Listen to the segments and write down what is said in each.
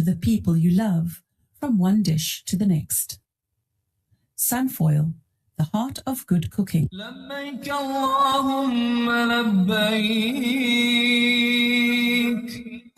the people you love from one dish to the next. Sunfoil, the heart of good cooking. لبيك اللهم لبيك.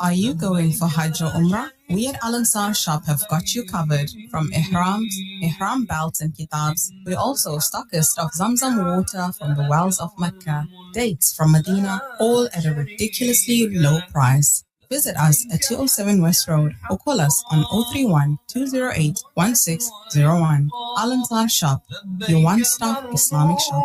Are you going for Hajj or Umrah? We at Al Ansar Shop have got you covered. From ihrams, ihram belts and kitabs, we're also stockist of Zamzam water from the wells of Mecca, dates from Medina, all at a ridiculously low price. Visit us at 207 West Road or call us on 031 208 1601. Al Ansar Shop, your one-stop Islamic shop.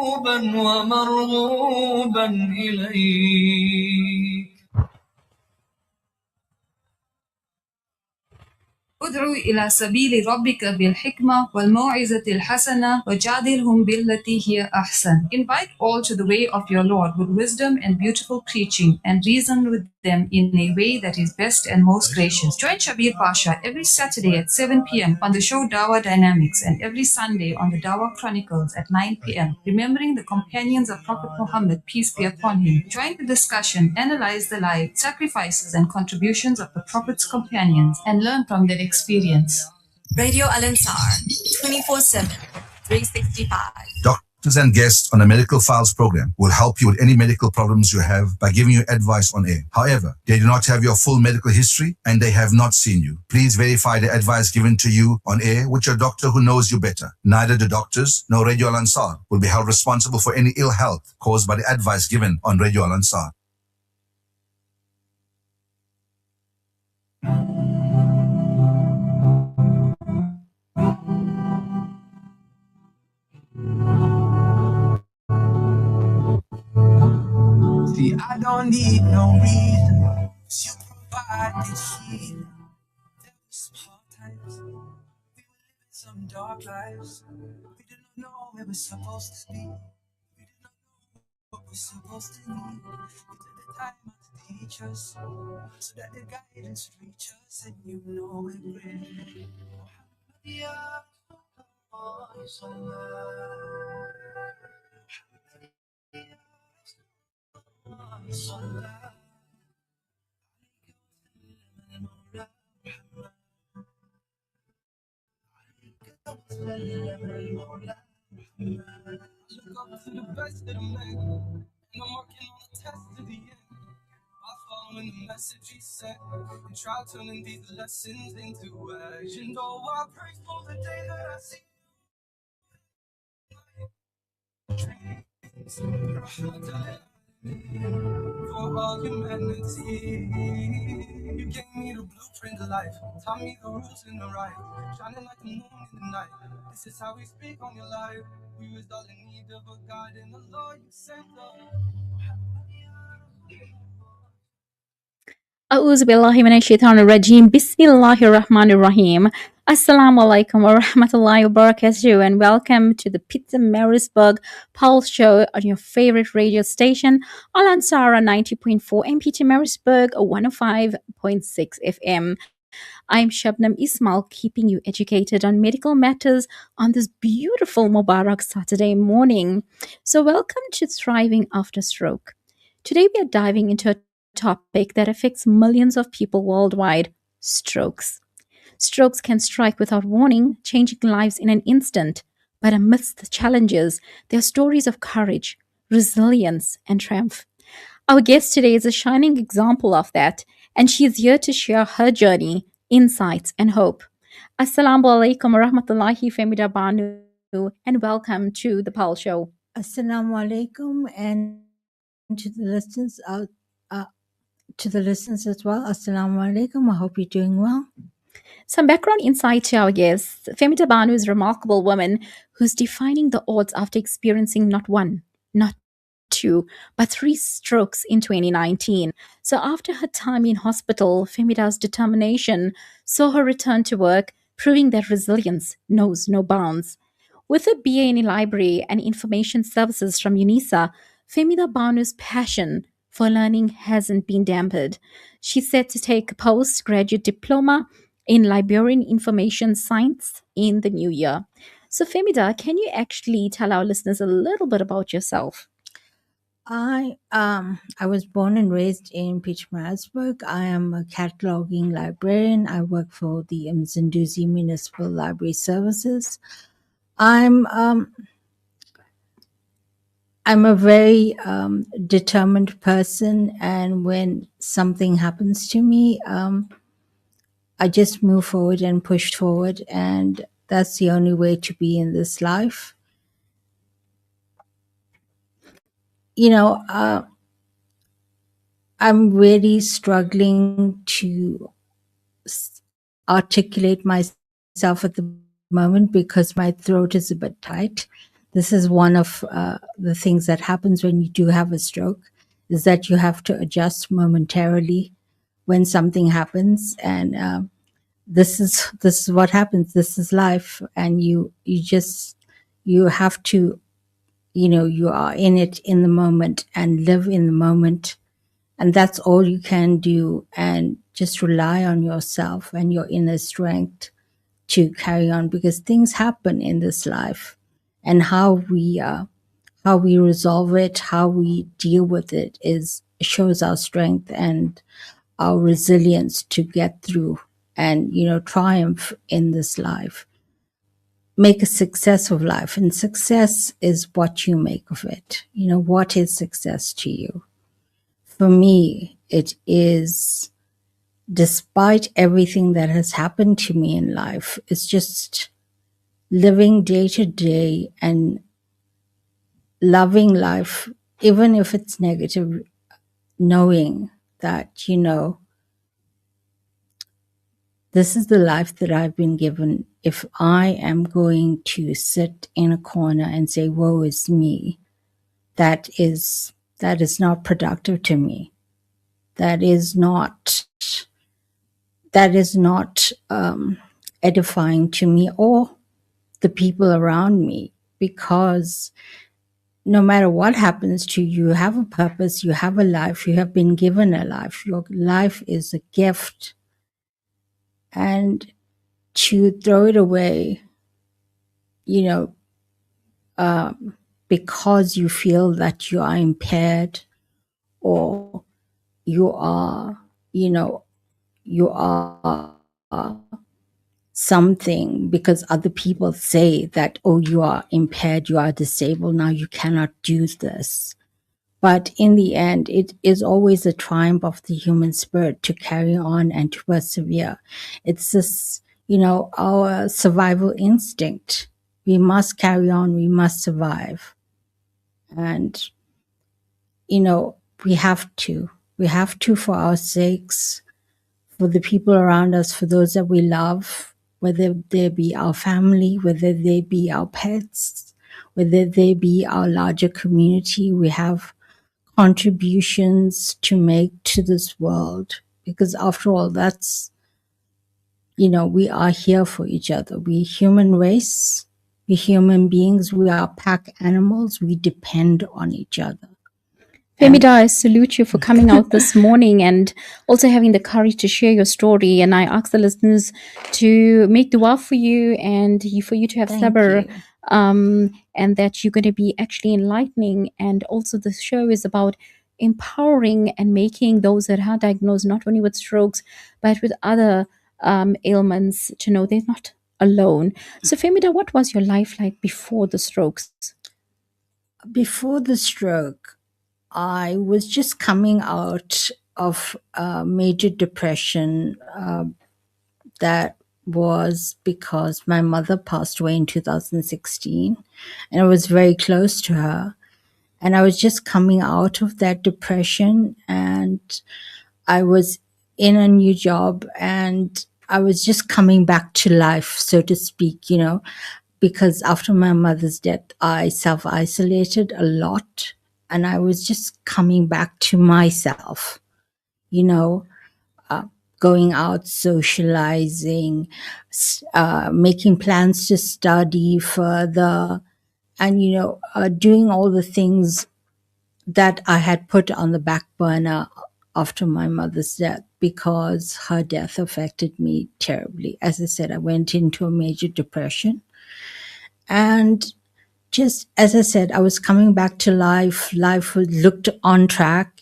ادعو إلى سبيل ربك بالحكمة والموعظة الحسنة وجادلهم بالتي هي أحسن. Invite all to the way of your Lord with wisdom and beautiful preaching, and reason with them in a way that is best and most gracious. Join Shabir Pasha every Saturday at 7 p.m. on the show Dawah Dynamics, and every Sunday on the Dawah Chronicles at 9 p.m. Remembering the companions of Prophet Muhammad, peace be upon him. Join the discussion, analyze the lives, sacrifices, and contributions of the Prophet's companions, and learn from their experience. Radio Al Ansar, 24/7, 365. Doctors and guests on a medical files program will help you with any medical problems you have by giving you advice on air. However, they do not have your full medical history and they have not seen you. Please verify the advice given to you on air with your doctor who knows you better. Neither the doctors nor Radio Al Ansar will be held responsible for any ill health caused by the advice given on Radio Al Ansar. See, I don't need no reason, 'cause you provide the heat. There were some hard times, we were living some dark lives. We did not know where we're supposed to be. We did not know what we're supposed to need. You took the time out to teach us, so that the guidance reach us, and you know we're great. Look up to the best of the men, and I'm working on the test to the end. I'll follow in the message he sent, and try turning these lessons into action. Oh, I pray for the day that I see dreams, for all humanity. You gave me the blueprint of life, taught me the rules and the right, shining like the moon in the night. This is how we speak on your life. We was all in need of a God and the Lord you sent us. A'udhu billahi minash shaitanir rajim. Bismillahir rahmanir rahim. Assalamu alaikum wa rahmatullahi wa barakatuh, and welcome to the Pizza Marisburg Pulse Show on your favorite radio station, Al Ansara 90.4 MPT Marisburg, 105.6 FM. I'm Shubnum Ismail, keeping you educated on medical matters on this beautiful Mubarak Saturday morning. So welcome to Thriving After Stroke. Today we are diving into a topic that affects millions of people worldwide: strokes. Strokes can strike without warning, changing lives in an instant. But amidst the challenges, there are stories of courage, resilience, and triumph. Our guest today is a shining example of that, and she is here to share her journey, insights, and hope. Assalamu alaikum wa rahmatullahi Famidabanu, and welcome to the Pulse Show. Assalamu alaikum, and to the listeners as well. Assalamu alaikum. I hope you're doing well. Some background insight to our guest. Famidabanu is a remarkable woman who's defying the odds after experiencing not one, not two, but 3 strokes in 2019. So after her time in hospital, Famida's determination saw her return to work, proving that resilience knows no bounds. With a BA in Library and Information Services from UNISA, Famidabanu's passion for learning hasn't been dampened. She's set to take a postgraduate diploma in Liberian Information Science in the new year. So Famida, can you actually tell our listeners a little bit about yourself? I was born and raised in Pietermaritzburg. I am a cataloging librarian. I work for the Mzinduzi Municipal Library Services. I'm a very determined person, and when something happens to me, I just move forward and push forward, and that's the only way to be in this life. You know, I'm really struggling to articulate myself at the moment because my throat is a bit tight. This is one of the things that happens when you do have a stroke, is that you have to adjust momentarily when something happens, and this is what happens. This is life, and you have to, you are in it in the moment and live in the moment, and that's all you can do, and just rely on yourself and your inner strength to carry on, because things happen in this life, and how we resolve it, how we deal with it shows our strength and our resilience to get through and triumph in this life, make a success of life. And success is what you make of it. What is success to you? For me, it is, despite everything that has happened to me in life, it's just living day to day and loving life, even if it's negative, knowing that, this is the life that I've been given. If I am going to sit in a corner and say, woe is me, that is not productive to me. That is not edifying to me or the people around me, because no matter what happens to you, you have a purpose, you have a life, you have been given a life. Your life is a gift. And to throw it away, because you feel that you are impaired, or you are something, because other people say that, oh, you are impaired, you are disabled, now you cannot do this. But in the end, it is always a triumph of the human spirit to carry on and to persevere. It's this, our survival instinct. We must carry on, we must survive. And, we have to. We have to, for our sakes, for the people around us, for those that we love, whether they be our family, whether they be our pets, whether they be our larger community. We have contributions to make to this world, because after all, that's, we are here for each other. We human race, we human beings, we are pack animals, we depend on each other. Famida, I salute you for coming out this morning and also having the courage to share your story. And I ask the listeners to make dua for you and for you to have sabr, and that you're going to be actually enlightening. And also the show is about empowering and making those that are diagnosed not only with strokes, but with other ailments to know they're not alone. So Famida, what was your life like before the strokes? Before the stroke, I was just coming out of a major depression that was because my mother passed away in 2016, and I was very close to her. And I was just coming out of that depression, and I was in a new job, and I was just coming back to life, so to speak, because after my mother's death, I self-isolated a lot. And I was just coming back to myself, going out, socializing, making plans to study further, and, doing all the things that I had put on the back burner after my mother's death, because her death affected me terribly. As I said, I went into a major depression. And just as I said, I was coming back to life. Life looked on track.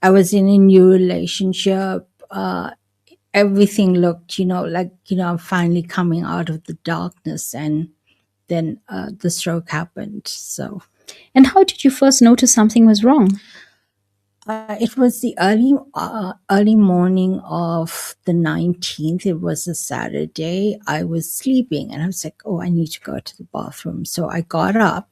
I was in a new relationship. Everything looked, like, I'm finally coming out of the darkness. And then the stroke happened. So, And how did you first notice something was wrong? it was the early morning of the 19th. It was a Saturday. I was sleeping and I was like, oh, I need to go to the bathroom. So I got up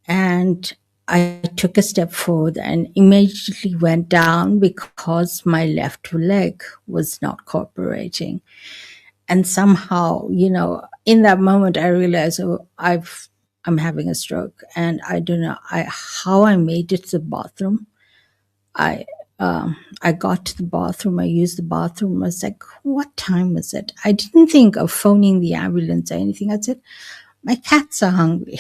and I took a step forward and immediately went down because my left leg was not cooperating. And somehow, in that moment, I realized, oh, I'm having a stroke, and I don't know how I made it to the bathroom. I got to the bathroom. I used the bathroom. I was like, what time is it? I didn't think of phoning the ambulance or anything. I said, my cats are hungry.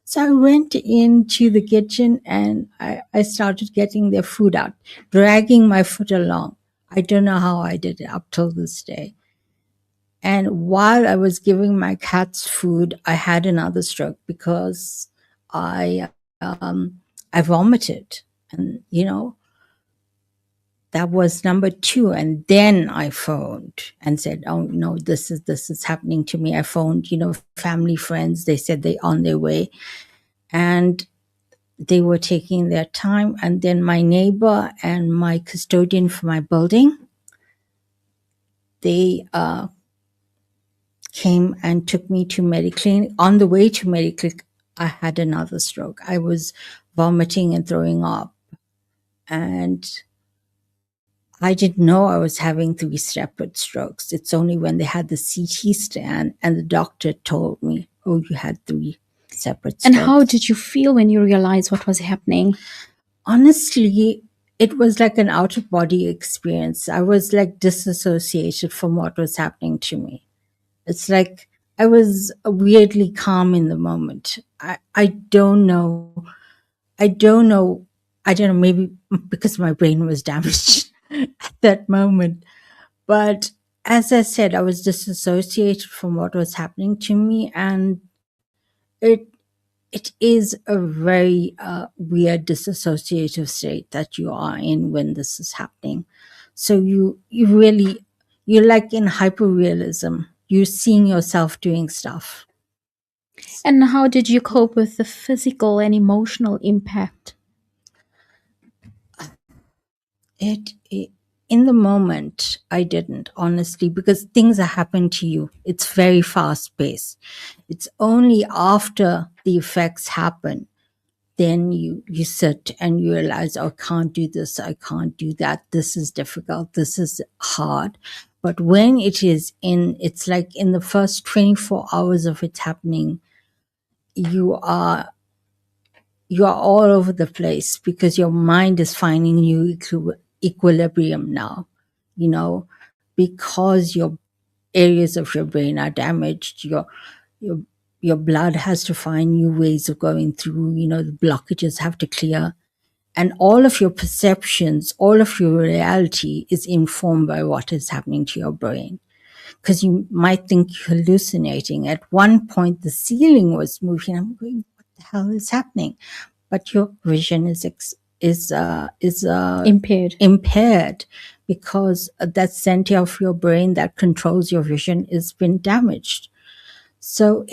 So I went into the kitchen and I started getting their food out, dragging my foot along. I don't know how I did it up till this day. And while I was giving my cats food, I had another stroke because I vomited, and that was number 2. And then I phoned and said, oh no, this is happening to me. I phoned, family, friends. They said they're on their way, and they were taking their time. And then my neighbor and my custodian for my building, they came and took me to Mediclinic. On the way to Mediclinic, I had another stroke. I was vomiting and throwing up. And I didn't know I was having 3 separate strokes. It's only when they had the CT scan and the doctor told me, oh, you had 3 separate strokes. And how did you feel when you realized what was happening? Honestly, it was like an out-of-body experience. I was like disassociated from what was happening to me. It's like I was weirdly calm in the moment. I don't know. Maybe because my brain was damaged at that moment. But as I said, I was disassociated from what was happening to me. And it is a very weird disassociative state that you are in when this is happening. So you're like in hyperrealism. You're seeing yourself doing stuff. And how did you cope with the physical and emotional impact? In the moment, I didn't, honestly, because things are happening to you. It's very fast paced. It's only after the effects happen, then you sit and you realize, oh, I can't do this, I can't do that. This is difficult. This is hard. But when it's like in the first 24 hours of it happening, you are all over the place because your mind is finding new equilibrium now, because your areas of your brain are damaged. Your blood has to find new ways of going through, the blockages have to clear. And all of your perceptions, all of your reality is informed by what is happening to your brain. Because you might think you're hallucinating. At one point, the ceiling was moving. I'm going, what the hell is happening? But your vision is impaired because that center of your brain that controls your vision has been damaged. So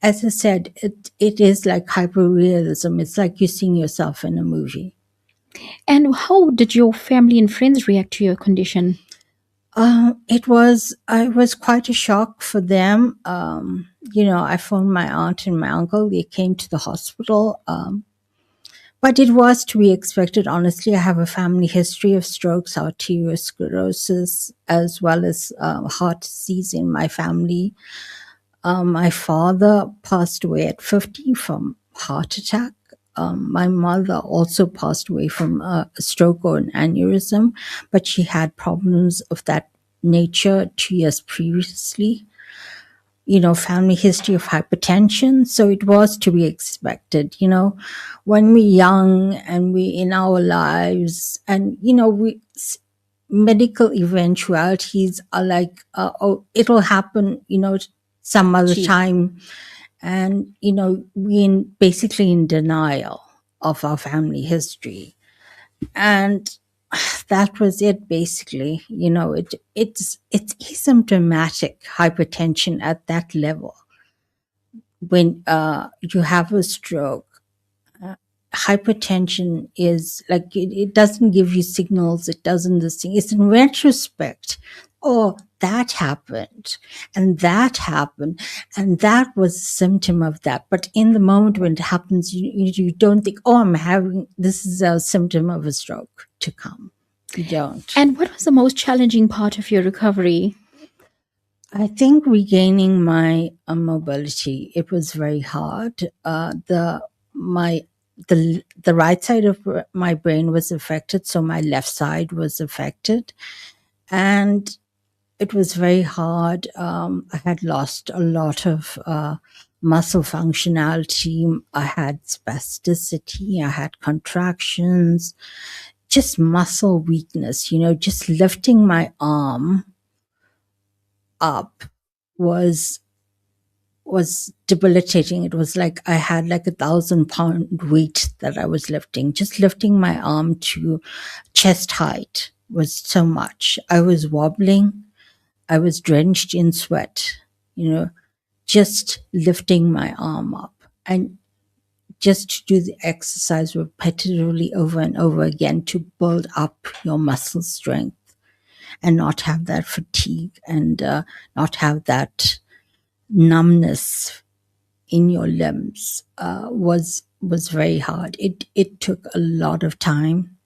as I said, it is like hyperrealism. It's like you're seeing yourself in a movie. And how did your family and friends react to your condition? It was quite a shock for them. I phoned my aunt and my uncle. They came to the hospital. But it was to be expected. Honestly, I have a family history of strokes, arteriosclerosis, as well as heart disease in my family. My father passed away at 50 from heart attack. My mother also passed away from a stroke or an aneurysm, but she had problems of that nature 2 years previously. Family history of hypertension. So it was to be expected, when we're young and we in our lives and, medical eventualities are like, oh, it'll happen, some other time. And, we're basically in denial of our family history. And that was it, basically. It's asymptomatic hypertension at that level. When you have a stroke, hypertension is like, it doesn't give you signals. It doesn't this thing. It's in retrospect. Oh, that happened and that happened. And that was a symptom of that. But in the moment when it happens, you don't think, oh, this is a symptom of a stroke to come. You don't. And what was the most challenging part of your recovery? I think regaining my mobility, it was very hard. The right side of my brain was affected, so my left side was affected, and it was very hard. I had lost a lot of muscle functionality. I had spasticity. I had contractions, just muscle weakness. Just lifting my arm up was debilitating. It was like I had like 1,000-pound weight that I was lifting. Just lifting my arm to chest height was so much. I was wobbling. I was drenched in sweat, just lifting my arm up, and just to do the exercise repetitively over and over again to build up your muscle strength and not have that fatigue and not have that numbness in your limbs was very hard. It took a lot of time.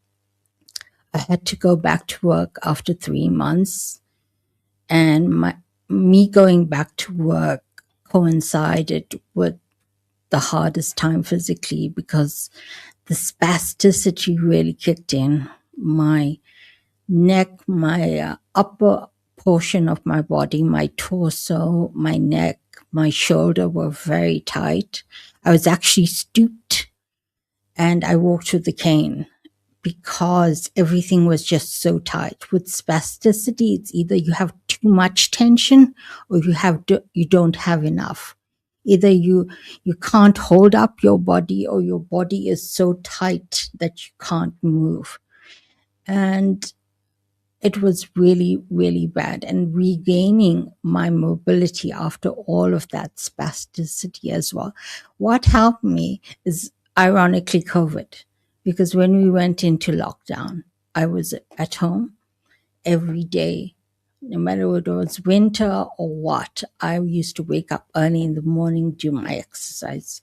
I had to go back to work after 3 months, and me going back to work coincided with the hardest time physically because the spasticity really kicked in. My neck, my upper portion of my body, my torso, my neck, my shoulder were very tight. I was actually stooped and I walked with a cane because everything was just so tight. With spasticity, it's either you have too much tension or you don't have enough. Either you can't hold up your body or your body is so tight that you can't move. And it was really, really bad. And regaining my mobility after all of that spasticity as well. What helped me is ironically COVID, because when we went into lockdown, I was at home every day, no matter whether it was winter or what. I used to wake up early in the morning, do my exercise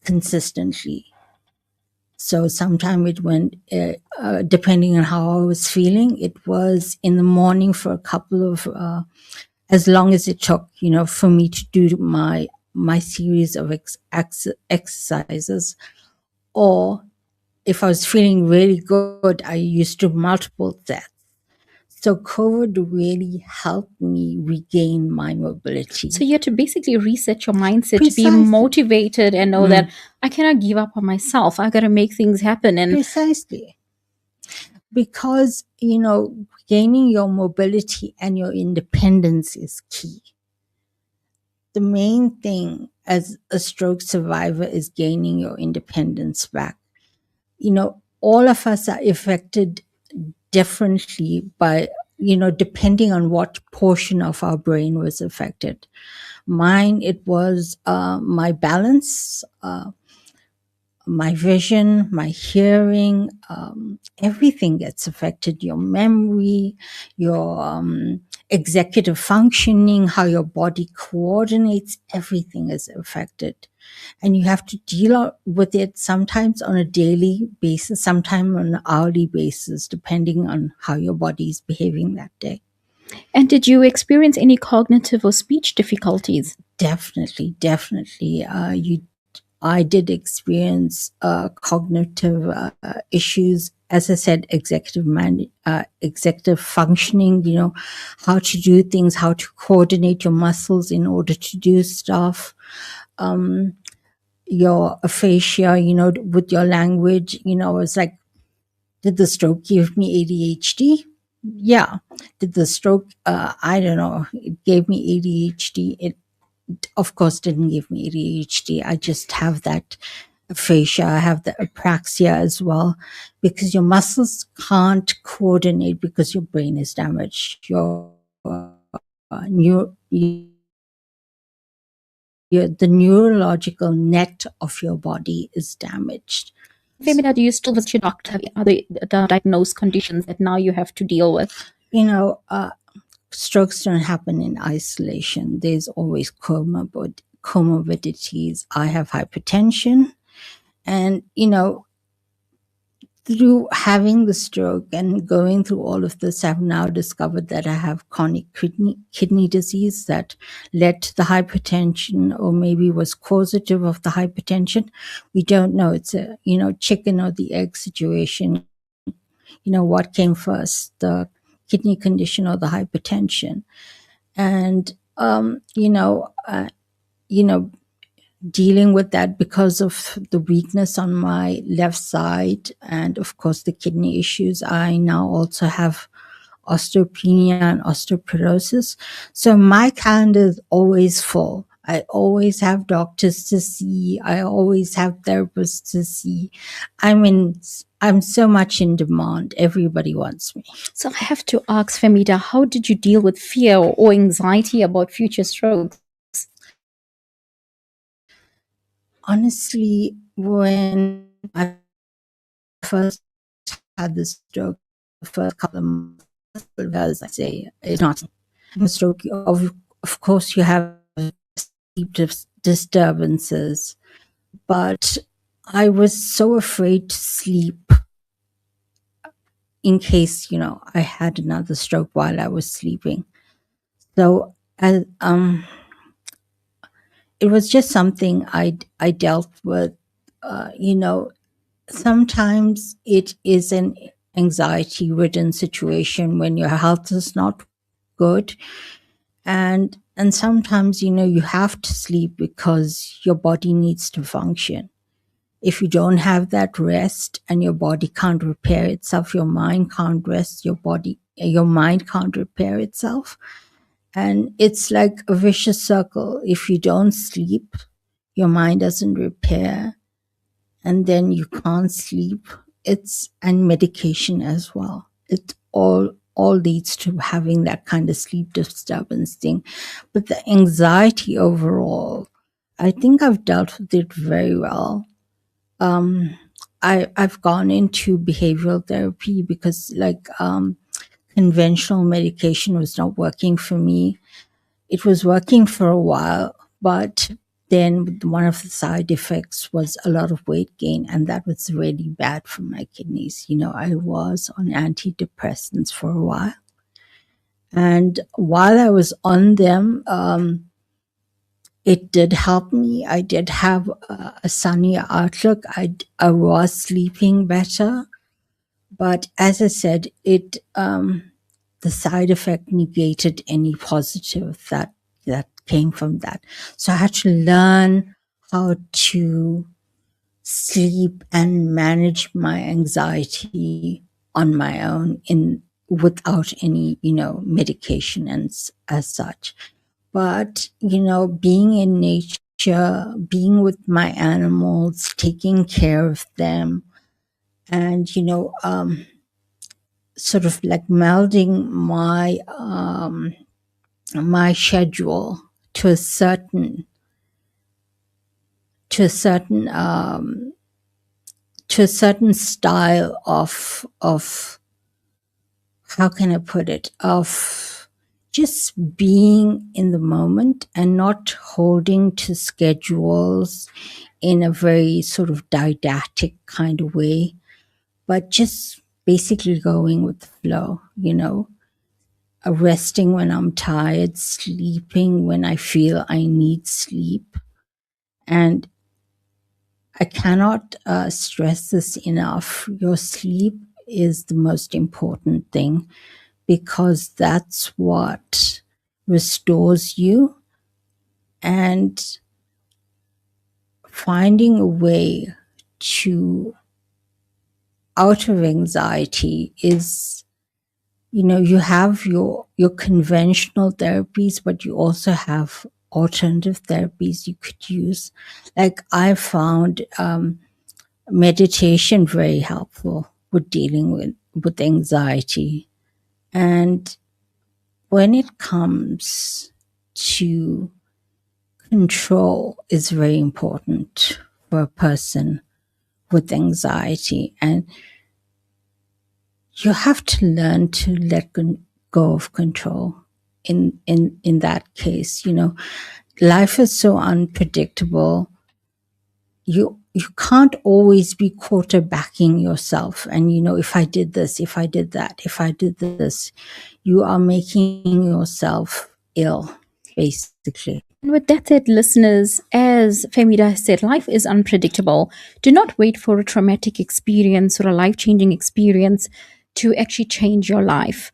consistently. So sometime it went, depending on how I was feeling, it was in the morning for a couple of, as long as it took, for me to do my series of exercises. Or if I was feeling really good, I used to do multiple sets. So COVID really helped me regain my mobility. So you had to basically reset your mindset Precisely. to be motivated and know that I cannot give up on myself. I got to make things happen. And Precisely. Because, gaining your mobility and your independence is key. The main thing as a stroke survivor is gaining your independence back. All of us are affected differently by, depending on what portion of our brain was affected. Mine, it was my balance, my vision, my hearing, everything gets affected. Your memory, your executive functioning, how your body coordinates, everything is affected. And you have to deal with it sometimes on a daily basis, sometimes on an hourly basis, depending on how your body is behaving that day. And did you experience any cognitive or speech difficulties? Definitely. I did experience cognitive issues. As I said, executive functioning, how to do things, how to coordinate your muscles in order to do stuff. Your aphasia, with your language, it's like, did the stroke give me ADHD? Yeah. Did the stroke, I don't know, it gave me ADHD. of course, didn't give me ADHD. I just have that aphasia. I have the apraxia as well, because your muscles can't coordinate because your brain is damaged. The neurological net of your body is damaged. Famida, do you still visit your doctor? Are they diagnosed conditions that now you have to deal with? Strokes don't happen in isolation. There's always comorbidities. I have hypertension, and through having the stroke and going through all of this, I've now discovered that I have chronic kidney disease that led to the hypertension, or maybe was causative of the hypertension. We don't know. It's a chicken or the egg situation. What came first, the kidney condition or the hypertension? And dealing with that because of the weakness on my left side, and of course the kidney issues, I now also have osteopenia and osteoporosis. So my calendar is always full. I always have doctors to see. I always have therapists to see. I'm so much in demand. Everybody wants me. So I have to ask, Famida, how did you deal with fear or anxiety about future strokes? Honestly, when I first had the stroke, the first couple of months, as I say, it's not a stroke. Of course, you have sleep disturbances, but I was so afraid to sleep in case, I had another stroke while I was sleeping. So it was just something I dealt with. Sometimes it is an anxiety-ridden situation when your health is not good, and sometimes you have to sleep because your body needs to function. If you don't have that rest and your body can't repair itself, your mind can't rest, your mind can't repair itself. And it's like a vicious circle. If you don't sleep, your mind doesn't repair, and then you can't sleep. And medication as well. It all leads to having that kind of sleep disturbance thing. But the anxiety overall, I think I've dealt with it very well. I've gone into behavioral therapy because conventional medication was not working for me. It was working for a while, but then one of the side effects was a lot of weight gain, and that was really bad for my kidneys. I was on antidepressants for a while. And while I was on them, it did help me. I did have a sunnier outlook. I was sleeping better. But as I said, the side effect negated any positive that came from that. So I had to learn how to sleep and manage my anxiety on my own without any, medication and as such. But, being in nature, being with my animals, taking care of them, and, sort of like melding my schedule to a certain style of how can I put it, of just being in the moment and not holding to schedules in a very sort of didactic kind of way, but just basically going with the flow, resting when I'm tired, sleeping when I feel I need sleep. And I cannot stress this enough. Your sleep is the most important thing, because that's what restores you. And finding a way out of anxiety is, you have your conventional therapies, but you also have alternative therapies you could use. Like I found meditation very helpful with dealing with anxiety. And when it comes to control, is very important for a person with anxiety. And you have to learn to let go of control in that case. You know, life is so unpredictable. You can't always be quarterbacking yourself. And, you know, if I did this, if I did that, if I did this, you are making yourself ill, basically. And with that said, listeners, as Famida said, life is unpredictable. Do not wait for a traumatic experience or a life-changing experience to actually change your life.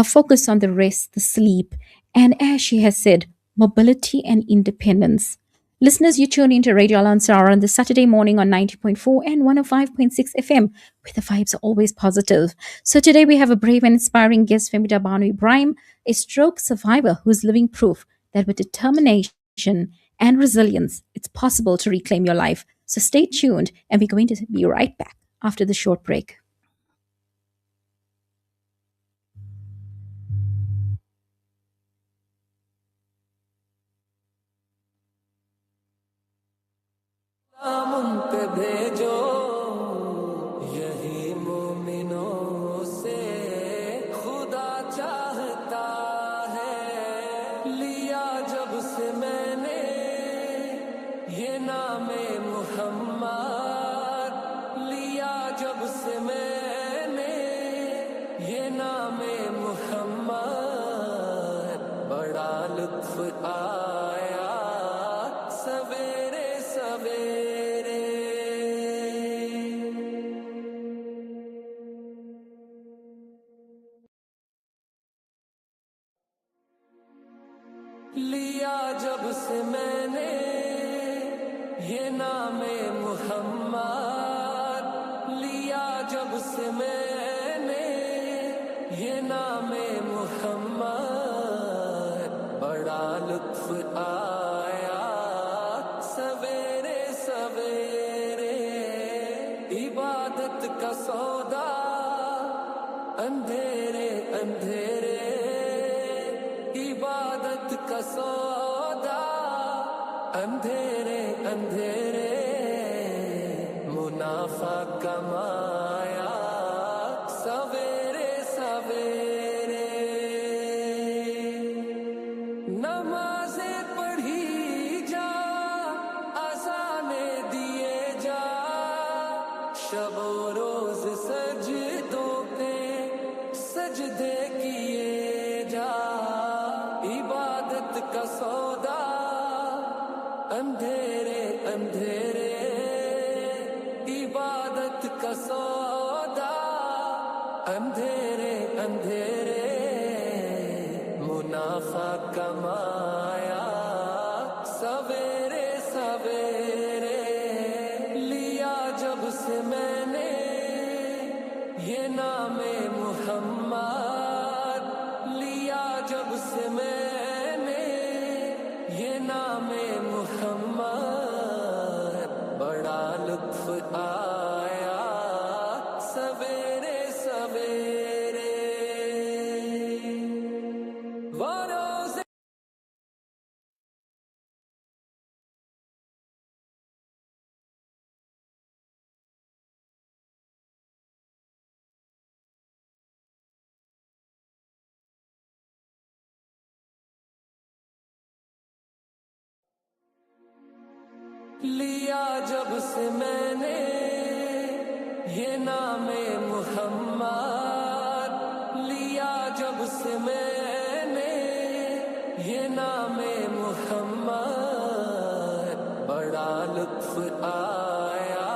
Focus on the rest, the sleep, and as she has said, mobility and independence. Listeners, you tune into Radio Al Ansar on the Saturday morning on 90.4 and 105.6 FM, where the vibes are always positive. So today we have a brave and inspiring guest, Famidabanu Ibrahim, a stroke survivor who is living proof that with determination and resilience, it's possible to reclaim your life. So stay tuned, and we're going to be right back after the short break. लिया जब से मैंने ये नाम मुहम्मद, लिया जब से मैंने ये नाम मुहम्मद, बड़ा लुत्फ आया सवेरे सवेरे, इबादत का सौदा अंधेरे अंधेरे, इबादत का सौदा अंधेरे अंधेरे, मुनाफा कमाया सवेरे सवेरे, नमाज़ें पढ़ी जा, अज़ाने दिए जा, शबो रोज सजदों पे सजदे किए जा, इबादत का सौदा अंधेरे अंधेरे, इबादत का सौदा अंधेरे अंधेरे, मुनाफा कमाया सवेरे सवेरे, लिया जब से मैंने ये नाम मुहम्मद, लिया जब से मैंने ये नाम मुहम्मद, बड़ा लुत्फ आया सवेरे सवेरे, वो रोज़े लिया जब से मैंने ये नाम मुहम्मद, लिया जब से मैंने ये नाम मुहम्मद, बड़ा लुत्फ आया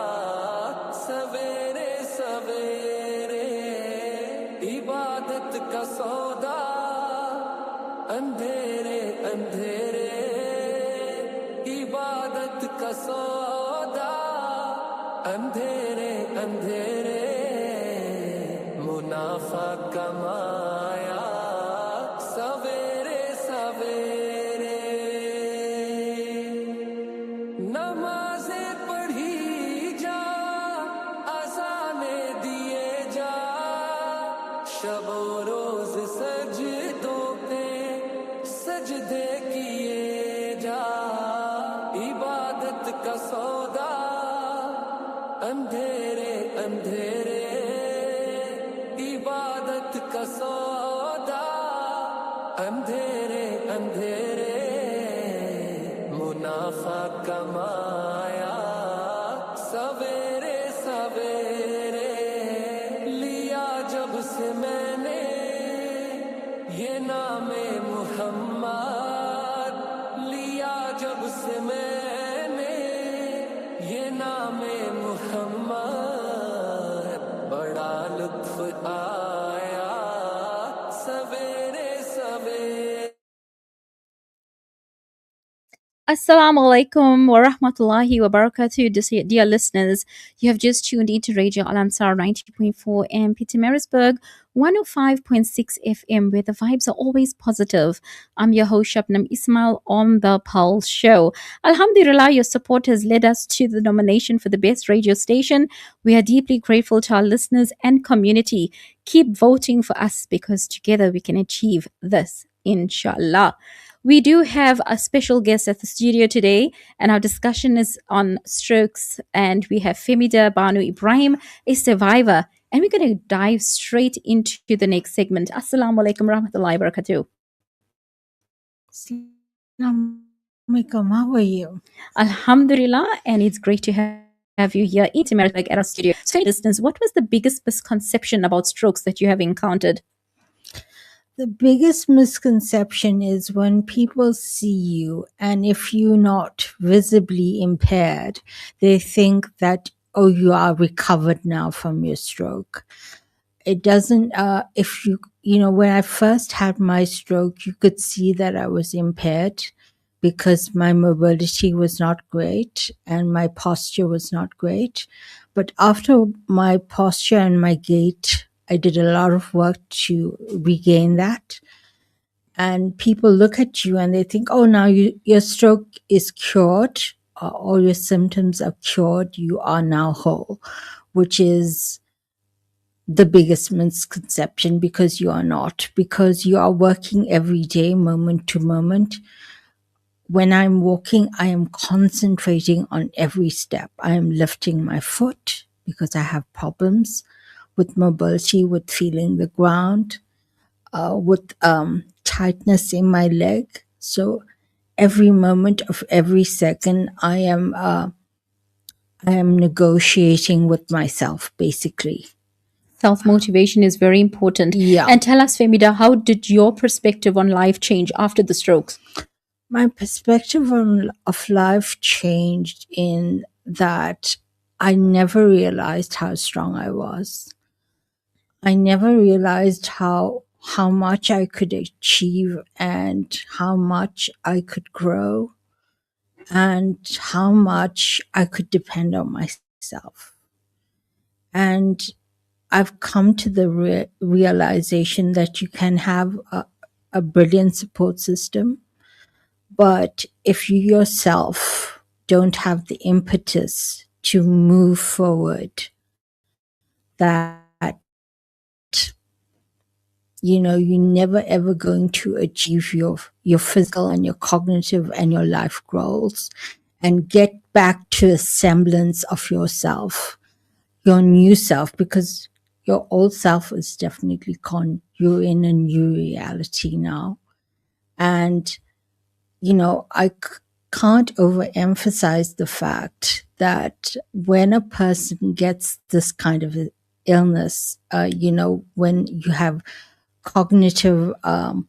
सवेरे सवेरे, इबादत का सौदा अंधेरे अंधेरे, इबादत का सौदा अंधेरे अंधेरे, मुनाफा कमाया सवेरे सवेरे, नमाज़ें पढ़ी जा अज़ाने दिए जा शबो रोज सजदों पे सजदे किए जा इबादत का सौदा अंधेरे अंधेरे इबादत का सौदा अंधेरे अंधेरे मुनाफा कमाया सवेरे सवेरे लिया जब से मैंने ये नामे मुहम्मद लिया जब से मैंने ये नामे मुहम्मद बड़ा लुत्फ आया सवेरे सवेरे Assalamu alaikum wa rahmatullahi wa barakatuh, dear listeners. You have just tuned into Radio Al Ansar 90.4 and Pietermaritzburg 105.6 FM, where the vibes are always positive. I'm your host, Shubnum Ismail, on the Pulse Show. Alhamdulillah, your support has led us to the nomination for the best radio station. We are deeply grateful to our listeners and community. Keep voting for us because together we can achieve this, inshallah. We do have a special guest at the studio today, and our discussion is on strokes. And we have Famidabanu Ibrahim, a survivor. And we're going to dive straight into the next segment. Assalamu alaikum rahmatullahi wa barakatuh. Assalamualaikum. How are you? Alhamdulillah, and it's great to have you here in America at our studio. So, distance, what was the biggest misconception about strokes that you have encountered? The biggest misconception is when people see you, and if you're not visibly impaired, they think that, oh, you are recovered now from your stroke. It doesn't, if when I first had my stroke, you could see that I was impaired because my mobility was not great and my posture was not great. But after my posture and my gait, I did a lot of work to regain that. And people look at you and they think, oh, now your stroke is cured, all your symptoms are cured, you are now whole, which is the biggest misconception, because you are not, because you are working every day, moment to moment. When I'm walking, I am concentrating on every step. I am lifting my foot because I have problems with mobility, with feeling the ground, with tightness in my leg. So every moment of every second, I am negotiating with myself, basically. Self-motivation is very important. Yeah. And tell us, Femida, how did your perspective on life change after the strokes? My perspective of life changed in that I never realized how strong I was. I never realized how much I could achieve and how much I could grow and how much I could depend on myself. And I've come to the realization that you can have a brilliant support system, but if you yourself don't have the impetus to move forward, that you're never ever going to achieve your physical and your cognitive and your life goals and get back to a semblance of yourself, your new self, because your old self is definitely gone. You're in a new reality now. And, I can't overemphasize the fact that when a person gets this kind of illness, when you have cognitive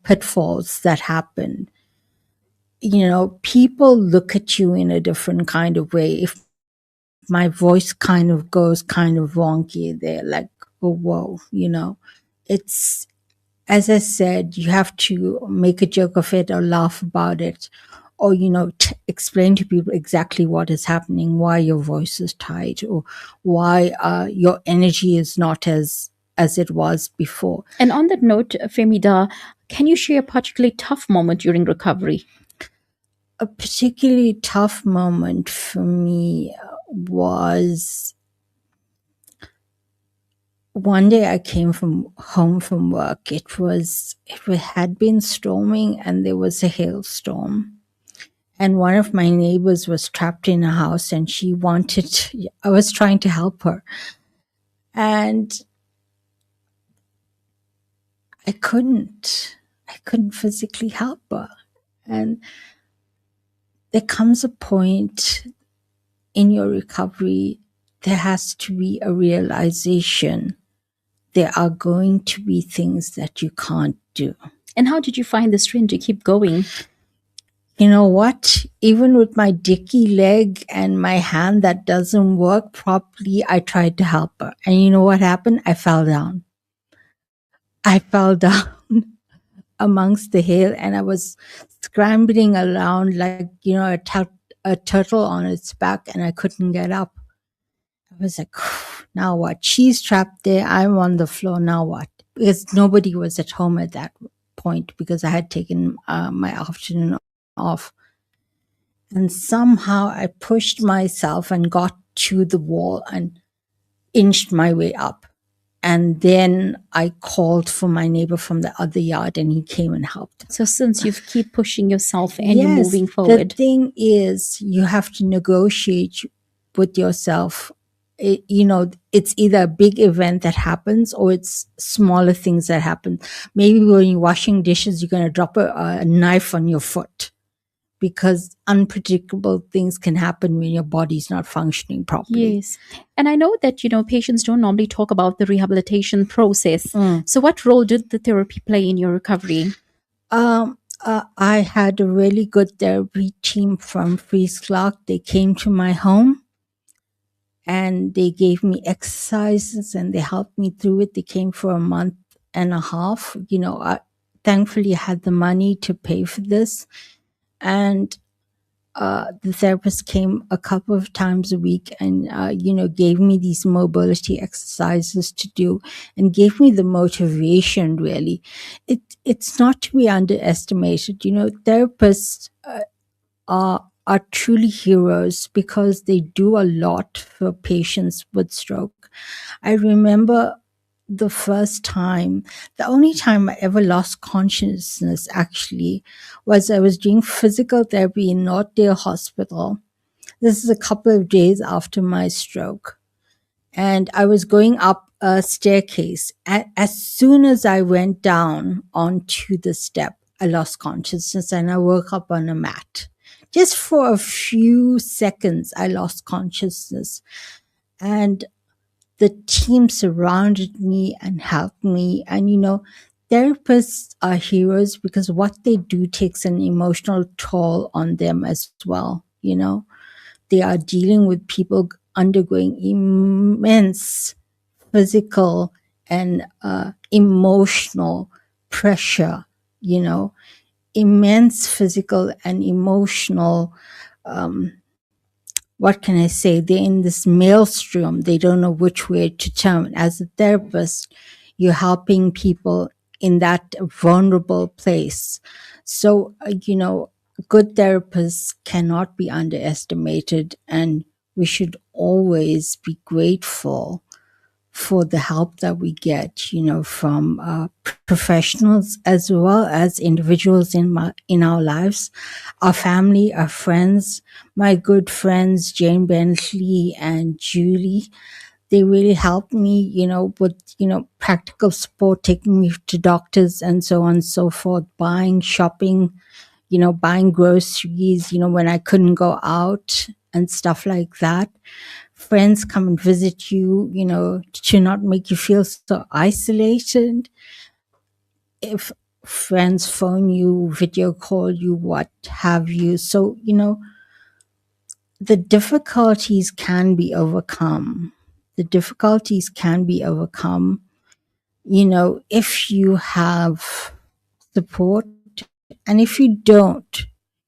pitfalls that happen, people look at you in a different kind of way. If my voice kind of goes kind of wonky, they're like, oh, whoa, it's, as I said, you have to make a joke of it or laugh about it, or, explain to people exactly what is happening, why your voice is tight, or why your energy is not as it was before. And on that note, Femida, can you share a particularly tough moment during recovery? A particularly tough moment for me was one day I came home from work. It had been storming and there was a hailstorm. And one of my neighbors was trapped in a house and I was trying to help her. And I couldn't physically help her. And there comes a point in your recovery, there has to be a realization there are going to be things that you can't do. And how did you find the strength to keep going? You know what? Even with my dicky leg and my hand that doesn't work properly, I tried to help her. And you know what happened? I fell down. Amongst the hail, and I was scrambling around like, a turtle on its back, and I couldn't get up. I was like, now what? She's trapped there. I'm on the floor. Now what? Because nobody was at home at that point because I had taken my afternoon off. And somehow I pushed myself and got to the wall and inched my way up. And then I called for my neighbor from the other yard and he came and helped. So since you keep pushing yourself and you're moving The forward. thing is, you have to negotiate with yourself. It's either a big event that happens or it's smaller things that happen. Maybe when you're washing dishes, you're going to drop a knife on your foot because unpredictable things can happen when your body's not functioning properly. Yes. And I know that, patients don't normally talk about the rehabilitation process. So what role did the therapy play in your recovery? I had a really good therapy team from Freeze Clark. They came to my home and they gave me exercises and they helped me through it. They came for a month and a half. I thankfully had the money to pay for this. And the therapist came a couple of times a week and, gave me these mobility exercises to do and gave me the motivation, really. It's not to be underestimated. Therapists are truly heroes because they do a lot for patients with stroke. I remember the only time I ever lost consciousness actually was I was doing physical therapy in Northdale Hospital. This is a couple of days after my stroke. And I was going up a staircase. As soon as I went down onto the step, I lost consciousness and I woke up on a mat. Just for a few seconds, I lost consciousness. And the team surrounded me and helped me. And, therapists are heroes because what they do takes an emotional toll on them as well. They are dealing with people undergoing immense physical and emotional pressure, immense physical and emotional what can I say? They're in this maelstrom. They don't know which way to turn. As a therapist, you're helping people in that vulnerable place. So, good therapists cannot be underestimated, and we should always be grateful for the help that we get, from professionals as well as individuals in our lives, our family, our friends, my good friends, Jane Bentley and Julie. They really helped me, with, practical support, taking me to doctors and so on and so forth, shopping, buying groceries, when I couldn't go out and stuff like that. Friends come and visit you, to not make you feel so isolated. If friends phone you, video call you, what have you. So, the difficulties can be overcome. If you have support. And if you don't,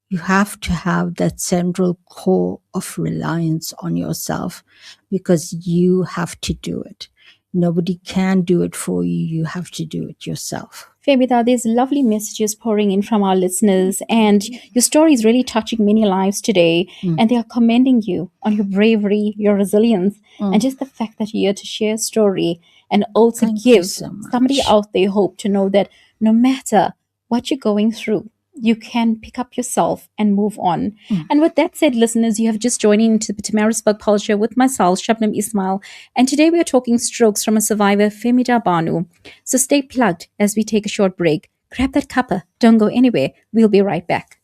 you have to have that central core of reliance on yourself because you have to do it. Nobody can do it for you. You have to do it yourself. Famida, there's lovely messages pouring in from our listeners, and your story is really touching many lives today. And they are commending you on your bravery, your resilience, and just the fact that you're here to share a story and also Thank you give so much. somebody out there hope to know that no matter what you're going through, you can pick up yourself and move on. And with that said, listeners, you have just joined into the Tamarisburg Pulse Show with myself, Shubnum Ismail. And today we are talking strokes from a survivor, Famidabanu. So stay plugged as we take a short break. Grab that cuppa. Don't go anywhere. We'll be right back.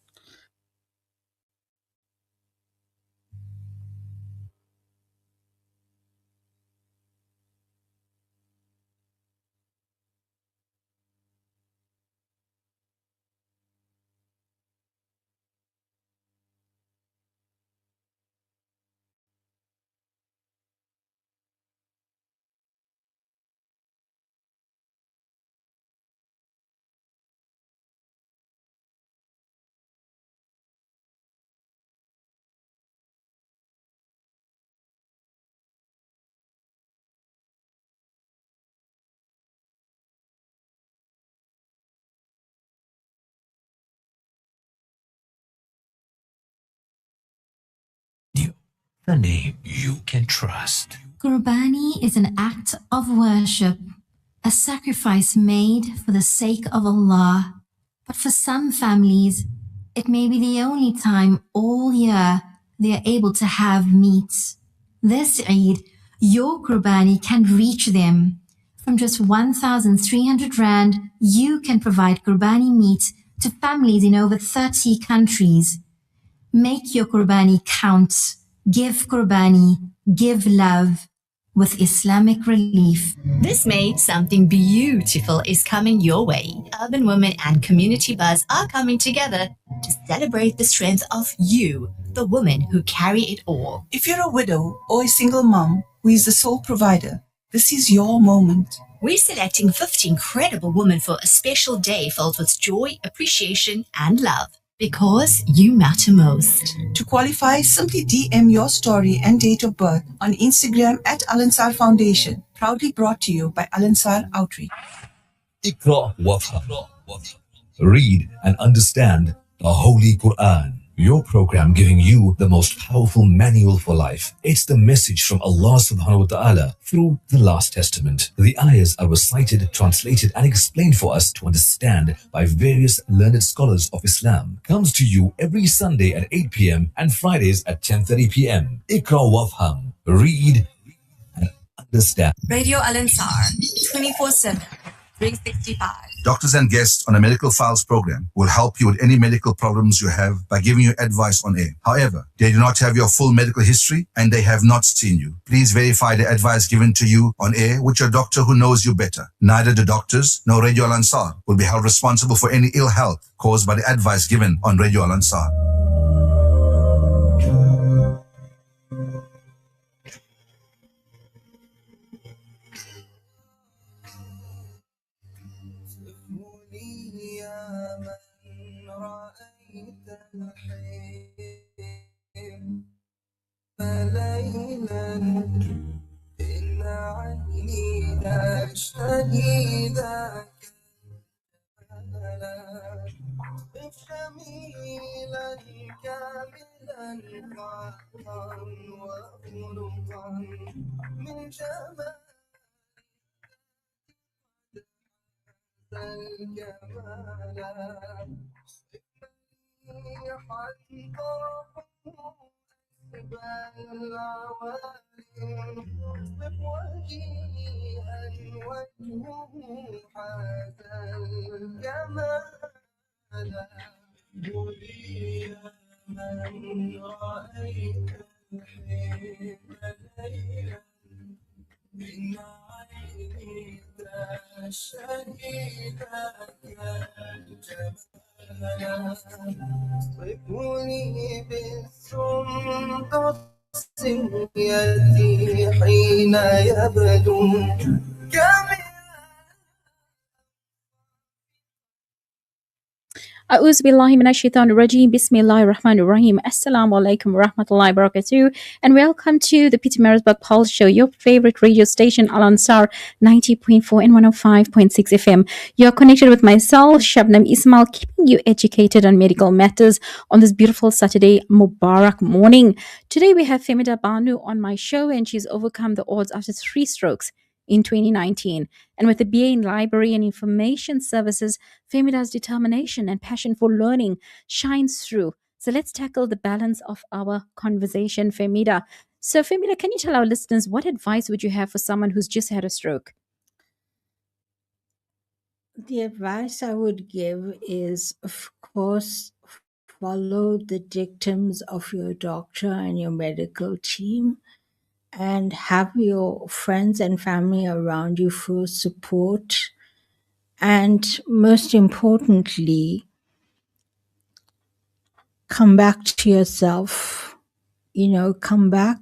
The name you can trust. Qurbani is an act of worship, a sacrifice made for the sake of Allah. But for some families, it may be the only time all year they are able to have meat. This Eid, your Qurbani can reach them. From just 1,300 Rand, you can provide Qurbani meat to families in over 30 countries. Make your Qurbani count. Give Qurbani, give love with Islamic relief. This May, something beautiful is coming your way. Urban Women and Community Buzz are coming together to celebrate the strength of you, the woman who carry it all. If you're a widow or a single mom who is the sole provider, this is your moment. We're selecting 50 incredible women for a special day filled with joy, appreciation, and love. Because you matter most. To qualify, simply DM your story and date of birth on Instagram at Al-Ansar Foundation. Proudly brought to you by Al-Ansar Outreach. Iqra wafham. Read and understand the Holy Quran. Your program giving you the most powerful manual for life. It's the message from Allah subhanahu wa ta'ala through the Last Testament. The ayahs are recited, translated and explained for us to understand by various learned scholars of Islam. Comes to you every Sunday at 8 p.m. and Fridays at 10:30 p.m. Iqra wafham. Read and understand. Radio Al Ansar, 24/7, 365. Doctors and guests on a medical files program will help you with any medical problems you have by giving you advice on air. However, they do not have your full medical history and they have not seen you. Please verify the advice given to you on air with your doctor who knows you better. Neither the doctors nor Radio Al Ansar will be held responsible for any ill health caused by the advice given on Radio Al Ansar. ليلا إن عيني لا أشتهي ذاك جميلا كاملا خلقا وخلقا من جمال الجمال وجيها وجهه هذا الجمال قولي يا من رأيت الحين ليلا إن عيني تشتهي ذاك الجمال صفوني بالسندس يأتي حين يبدو A'udhu billahi minash shaitanir rajim. Bismillahir Rahmanir Rahim. Assalamu alaikum wa rahmatullahi wa barakatuh. And welcome to the Peter Marisburg Pulse Show, your favorite radio station, Al Ansar 90.4 and 105.6 FM. You're connected with myself, Shubnum Ismail, keeping you educated on medical matters on this beautiful Saturday Mubarak morning. Today we have Famidabanu on my show, and she's overcome the odds after 3 strokes in 2019. And with a BA in Library and Information Services, Femida's determination and passion for learning shines through. So let's tackle the balance of our conversation, Femida. So Femida, can you tell our listeners what advice would you have for someone who's just had a stroke? The advice I would give is, of course, follow the dictums of your doctor and your medical team, and have your friends and family around you for support. And most importantly, come back to yourself. Come back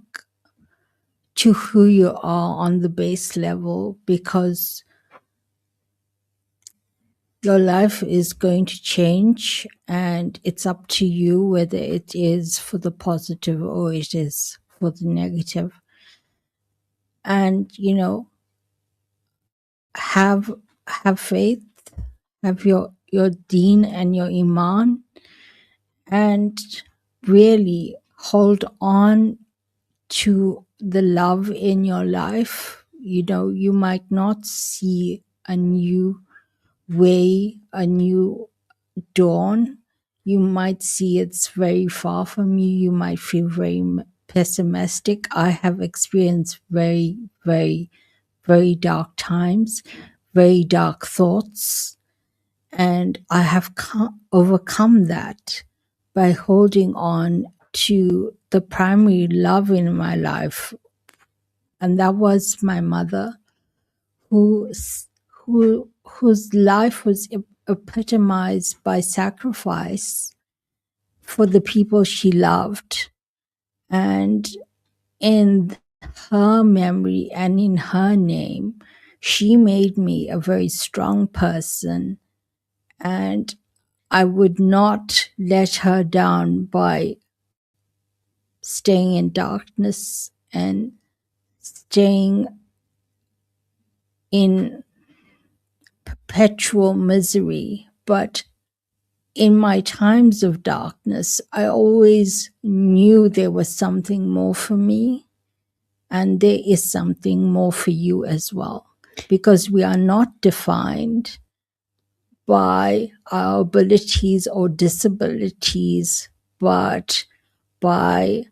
to who you are on the base level, because your life is going to change, and it's up to you whether it is for the positive or it is for the negative. And have faith, have your deen and your iman, and really hold on to the love in your life. You might not see a new way, a new dawn. You might see it's very far from you. You might feel very pessimistic. I have experienced very, very, very dark times, very dark thoughts. And I have overcome that by holding on to the primary love in my life. And that was my mother, whose life was epitomized by sacrifice for the people she loved. And in her memory and in her name, she made me a very strong person. And I would not let her down by staying in darkness and staying in perpetual misery. But in my times of darkness, I always knew there was something more for me, and there is something more for you as well, because we are not defined by our abilities or disabilities, but by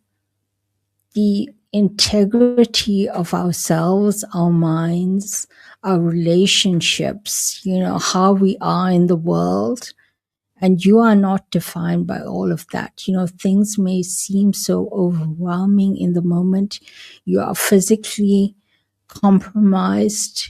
the integrity of ourselves, our minds, our relationships, how we are in the world. And you are not defined by all of that. Things may seem so overwhelming in the moment. You are physically compromised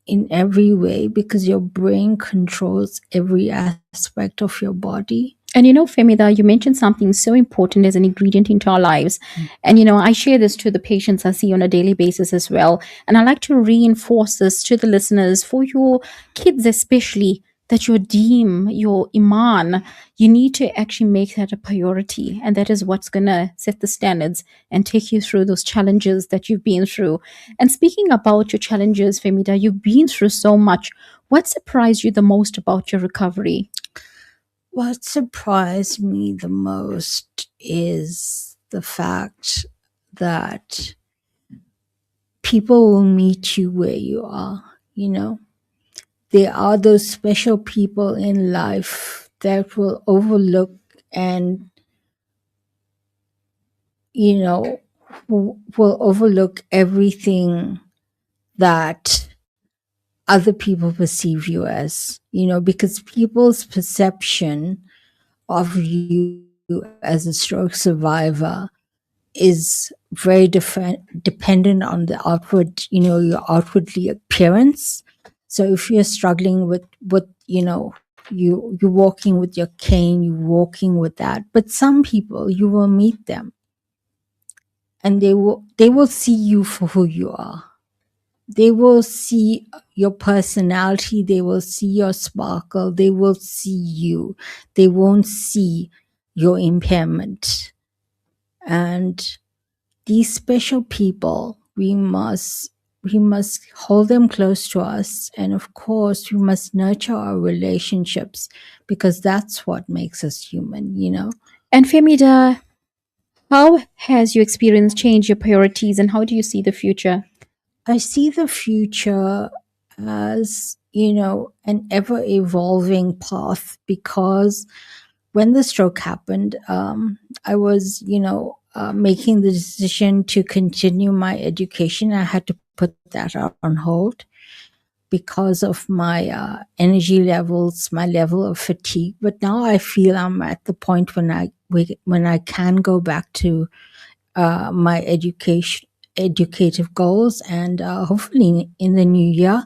in every way because your brain controls every aspect of your body. And Femida, you mentioned something so important as an ingredient into our lives. And I share this to the patients I see on a daily basis as well. And I like to reinforce this to the listeners, for your kids especially, that your deen, your iman, you need to actually make that a priority. And that is what's going to set the standards and take you through those challenges that you've been through. And speaking about your challenges, Femida, you've been through so much. What surprised you the most about your recovery? What surprised me the most is the fact that people will meet you where you are, There are those special people in life that will overlook and, will overlook everything that other people perceive you as, because people's perception of you as a stroke survivor is very dependent on the outward, your outwardly appearance. So if you're struggling with you're walking with your cane, you're walking with that. But some people, you will meet them and they will see you for who you are. They will see your personality, they will see your sparkle, they will see you, they won't see your impairment. And these special people, we must hold them close to us, and of course we must nurture our relationships, because that's what makes us human, you know. And Femida, how has your experience changed your priorities, and how do you see the future? I see the future as, you know, an ever evolving path, because when the stroke happened, I was, you know, making the decision to continue my education. I had to put that on hold because of my energy levels, my level of fatigue. But now I feel I'm at the point when I can go back to my educative goals, and hopefully in the new year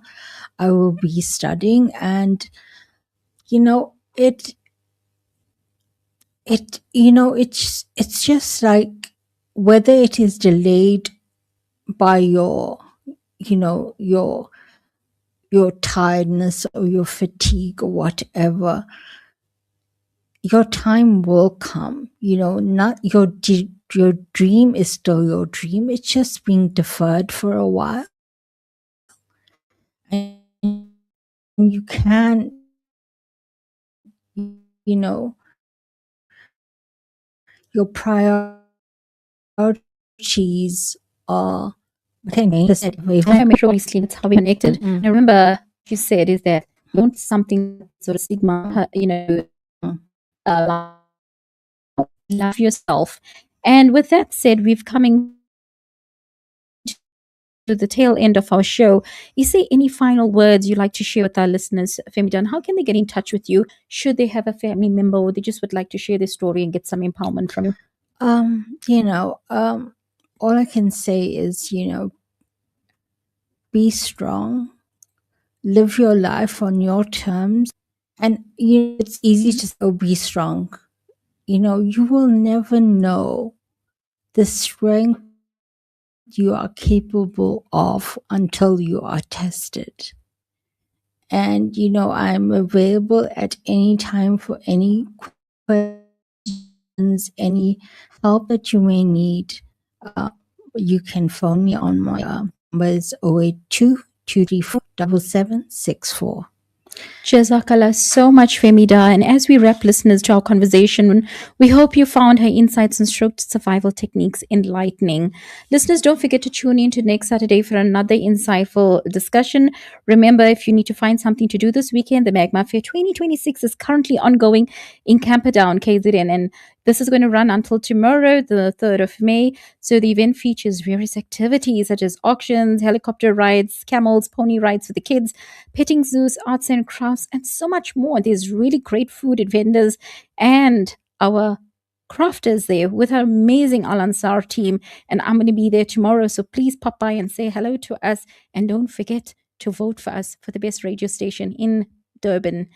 I will be studying. And you know, it's just like, whether it is delayed by your, you know, your tiredness or your fatigue or whatever, your time will come. You know, not your dream is still your dream. It's just being deferred for a while, and you can, you know, your priorities are Obviously, that's how we connected. I remember you said is that you want something sort of stigma, you know, love yourself. And with that said, we've coming to the tail end of our show. Is there any final words you'd like to share with our listeners, Femida? And how can they get in touch with you should they have a family member or they just would like to share their story and get some empowerment from you? You know, all I can say is, you know, be strong, live your life on your terms, and you know, it's easy to say, oh, be strong. You know, you will never know the strength you are capable of until you are tested. And you know, I'm available at any time for any questions, any help that you may need. You can phone me on my number is 082 234 7764. Jazakallah so much, Femida. And as we wrap, listeners, to our conversation, we hope you found her insights on stroke survival techniques enlightening. Listeners, don't forget to tune in to next Saturday for another insightful discussion. Remember, if you need to find something to do this weekend, the Magma Fair 2026 is currently ongoing in Camperdown, KZN, and this is going to run until tomorrow, the 3rd of May. So the event features various activities such as auctions, helicopter rides, camels, pony rides for the kids, petting zoos, arts and crafts, and so much more. There's really great food at vendors and our crafters there with our amazing Al Ansar team. And I'm going to be there tomorrow. So please pop by and say hello to us. And don't forget to vote for us for the best radio station in Durban.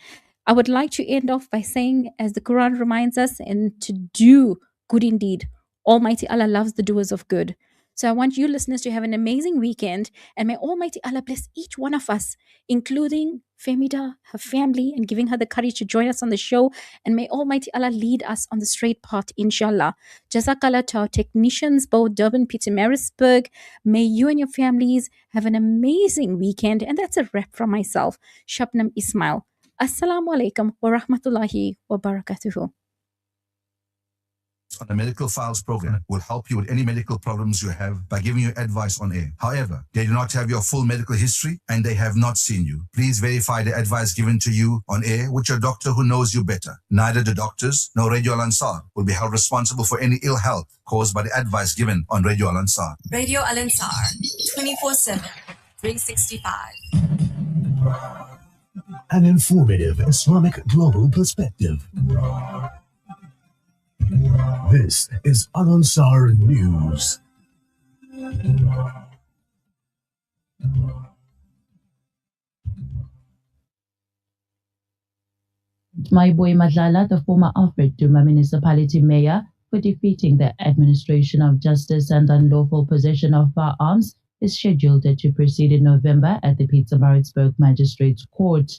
I would like to end off by saying, as the Quran reminds us, and to do good indeed. Almighty Allah loves the doers of good. So I want you listeners to have an amazing weekend, and may Almighty Allah bless each one of us, including Femida, her family, and giving her the courage to join us on the show. And may Almighty Allah lead us on the straight path, inshallah. Jazakallah to our technicians, both Durban, Pietermaritzburg. May you and your families have an amazing weekend. And that's a wrap from myself, Shubnum Ismail. Assalamu alaikum wa rahmatullahi wa barakatuhu. On the Medical Files program will help you with any medical problems you have by giving you advice on air. However, they do not have your full medical history and they have not seen you. Please verify the advice given to you on air with your doctor who knows you better. Neither the doctors nor Radio Al Ansar will be held responsible for any ill health caused by the advice given on Radio Al Ansar. Radio Al Ansar, 24/7, 365. An informative Islamic global perspective. This is Al Ansar News. My boy Madlala, the former Alfred Duma municipality mayor, for defeating the administration of justice and unlawful possession of firearms is scheduled to proceed in November at the Pietermaritzburg Magistrates Court.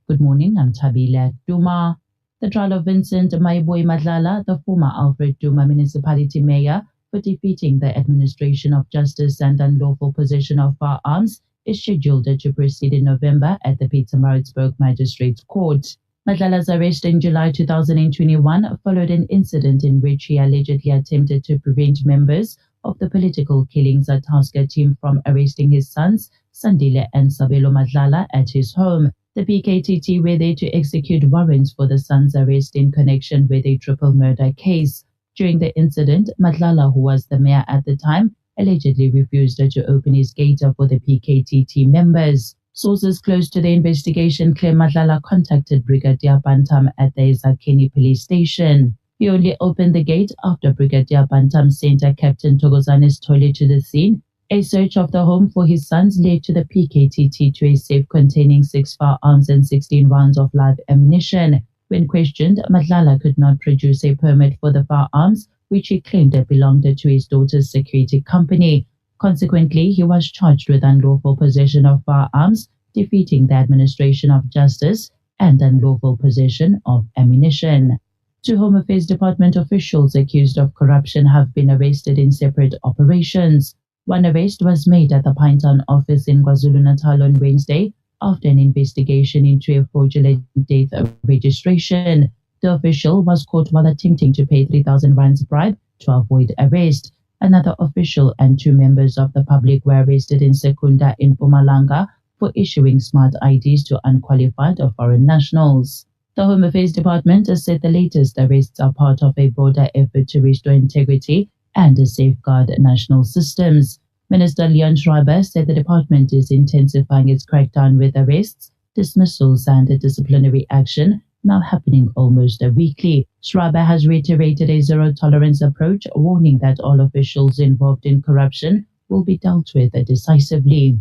Good morning, I'm Tabila Duma. The trial of Vincent Mayiboy Madlala, the former Alfred Duma municipality mayor, for defeating the administration of justice and unlawful possession of firearms, is scheduled to proceed in November at the Pietermaritzburg Magistrates Court. Madlala's arrest in July 2021 followed an incident in which he allegedly attempted to prevent members of the political killings Tasker team from arresting his sons, Sandile and Sabelo Madlala, at his home. The PKTT were there to execute warrants for the sons' arrest in connection with a triple murder case. During the incident, Madlala, who was the mayor at the time, allegedly refused to open his gate for the PKTT members. Sources close to the investigation claim Madlala contacted Brigadier Bantam at the Ezakeni police station. He only opened the gate after Brigadier Bantam sent Captain Togozane's toilet to the scene. A search of the home for his sons led to the PKTT to a safe containing 6 firearms and 16 rounds of live ammunition. When questioned, Madlala could not produce a permit for the firearms, which he claimed belonged to his daughter's security company. Consequently, he was charged with unlawful possession of firearms, defeating the administration of justice, and unlawful possession of ammunition. 2 Home Affairs Department officials accused of corruption have been arrested in separate operations. One arrest was made at the Pinetown office in KwaZulu-Natal on Wednesday after an investigation into a fraudulent death registration. The official was caught while attempting to pay 3,000 rands bribe to avoid arrest. Another official and 2 members of the public were arrested in Secunda in Mpumalanga for issuing smart IDs to unqualified or foreign nationals. The Home Affairs Department has said the latest arrests are part of a broader effort to restore integrity and safeguard national systems. Minister Leon Schreiber said the department is intensifying its crackdown with arrests, dismissals, and disciplinary action now happening almost weekly. Schreiber has reiterated a zero-tolerance approach, warning that all officials involved in corruption will be dealt with decisively.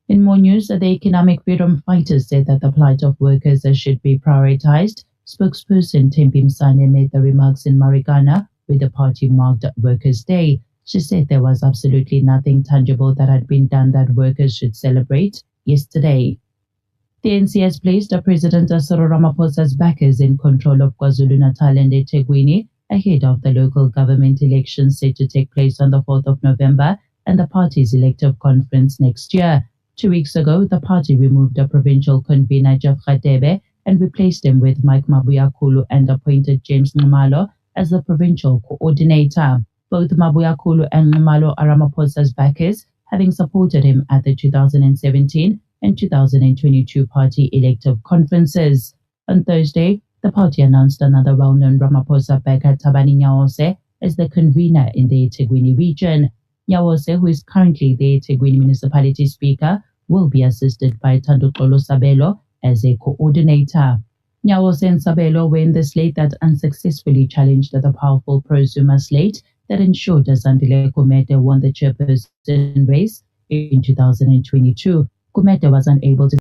In more news, the economic freedom fighters said that the plight of workers should be prioritized. Spokesperson Tempi Msane made the remarks in Marikana, where the party marked Workers' Day. She said there was absolutely nothing tangible that had been done that workers should celebrate yesterday. The ANC has placed President Cyril Ramaphosa's backers in control of KwaZulu-Natal and eThekwini ahead of the local government elections set to take place on the 4th of November and the party's elective conference next year. 2 weeks ago, the party removed the provincial convener Jeff Radebe and replaced him with Mike Mabuyakulu and appointed James Nxumalo as the provincial coordinator. Both Mabuyakulu and Nxumalo are Ramaphosa's backers, having supported him at the 2017 and 2022 party elective conferences. On Thursday, the party announced another well-known Ramaphosa backer, Thabani Nyaose, as the convener in the eThekwini region. Nyaose, who is currently the eThekwini municipality speaker, will be assisted by Tandukolo Sabelo as a coordinator. Nyaose and Sabelo were in the slate that unsuccessfully challenged the powerful pro-Zuma slate that ensured Sandile Kumete won the chairperson race in 2022. Kumete was unable to